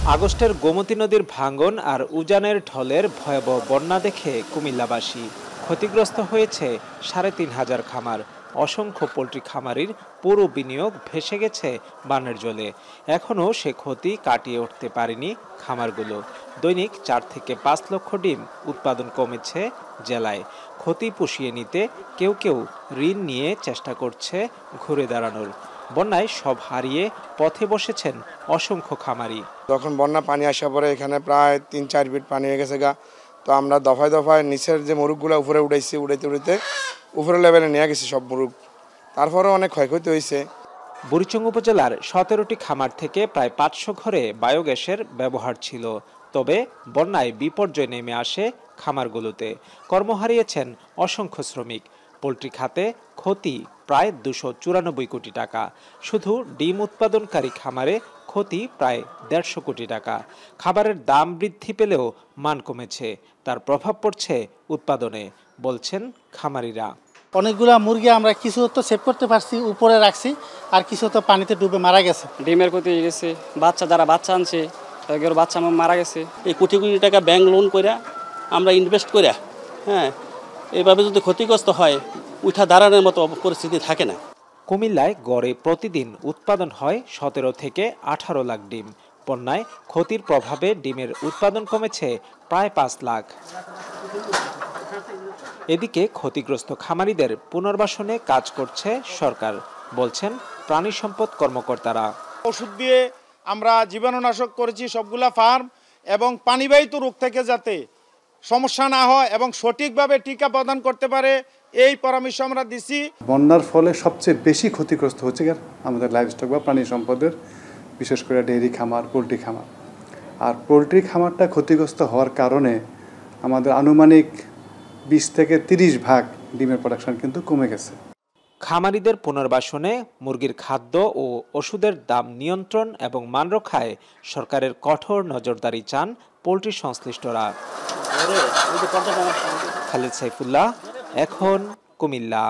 আগস্টের গোমতী নদীর ভাঙন আর উজানের ঢলের ভয়াবহ বন্যা দেখে কুমিল্লাবাসী ক্ষতিগ্রস্ত হয়েছে ৩,৫০০ খামার। অসংখ্য পোল্ট্রি খামারির পুরো বিনিয়োগ ভেসে গেছে বানের জলে। এখনও সে ক্ষতি কাটিয়ে উঠতে পারেনি খামারগুলো। দৈনিক ৪ থেকে ৫ লক্ষ ডিম উৎপাদন কমেছে জেলায়। ক্ষতি পুষিয়ে নিতে কেউ কেউ ঋণ নিয়ে চেষ্টা করছে ঘুরে দাঁড়ানোর। বন্যায় সব হারিয়ে পথে বসেছেন অসংখ্য খামারি। যখন বন্যা পানি আসা পরে এখানে প্রায় ৩-৪ ফিট পানি হয়ে গেছে গা। তো আমরা দফায় দফায় নিচের যে মুরগগুলো উপরে উঠাইছি, উড়াইতে উপরে লেভেলে নিয়ে গেছি সব মুরগ। তারপরেও অনেক ক্ষয়ক্ষতি হয়েছে। বুড়িচং উপজেলার ১৭টি খামার থেকে প্রায় ৫০০ ঘরে বায়োগ্যাসের ব্যবহার ছিল। তবে বন্যায় বিপর্যয় নেমে আসে খামারগুলোতে। কর্ম হারিয়েছেন অসংখ্য শ্রমিক। পোল্ট্রি খাতে ক্ষতি প্রায় ২৯৪ কোটি টাকা। শুধু ডিম উৎপাদনকারী খামারে ক্ষতি প্রায় ১৫০ কোটি টাকা। খাবারের দাম বৃদ্ধি পেলেও মান কমেছে। তার প্রভাব পড়ছে উৎপাদনে, বলছেন খামারিরা। অনেকগুলা মুরগি আমরা কিছু তো সেভ করতে পারছি, উপরে রাখছি, আর কিছু তো পানিতে ডুবে মারা গেছে। ডিমের ক্ষতি হয়ে গেছে, যারা বাচ্চা আনছে তাদের বাচ্চা মারা গেছে। এই কোটি কোটি টাকা ব্যাংক লোন করে আমরা ইনভেস্ট করে, এইভাবে যদি ক্ষতিগ্রস্ত হয়, উঠা দাঁড়ানোর মতো পরিস্থিতি থাকে না। কুমিল্লায় গড়ে প্রতিদিন উৎপাদন হয় ১৭ থেকে ১৮ লাখ ডিম। বন্যায় ক্ষতির প্রভাবে ডিমের উৎপাদন কমেছে প্রায় ৫ লাখ। এদিকে ক্ষতিগ্রস্ত খামারিদের পুনর্বাসনে কাজ করছে সরকার, বলছেন প্রাণী সম্পদ কর্মকর্তারা। ওষুধ দিয়ে আমরা জীবাণুনাশক করেছি সবগুলা ফার্ম, এবং পানিবাহিত রোগ থেকে যাতে সমস্যা না হয় এবং সঠিকভাবে টিকা প্রদান করতে পারে এই পরামর্শ আমরা দিছি। বন্যার ফলে সবচেয়ে বেশি ক্ষতিগ্রস্ত হচ্ছে আমাদের লাইভস্টক বা প্রাণী সম্পদের, বিশেষ করে ডেইরি খামার, পোলট্রি খামার। আর পোলট্রি খামারটা ক্ষতিগ্রস্ত হওয়ার কারণে আমাদের আনুমানিক ২০ থেকে ৩০ ভাগ ডিমের প্রোডাকশন কিন্তু কমে গেছে। খামারিদের পুনর্বাসনে মুরগির খাদ্য ও ওষুধের দাম নিয়ন্ত্রণ এবং মান রক্ষায় সরকারের কঠোর নজরদারি চান পোলট্রি সংশ্লিষ্টরা। খালিদ সাইফুল্লাহ, এখন কুমিল্লা।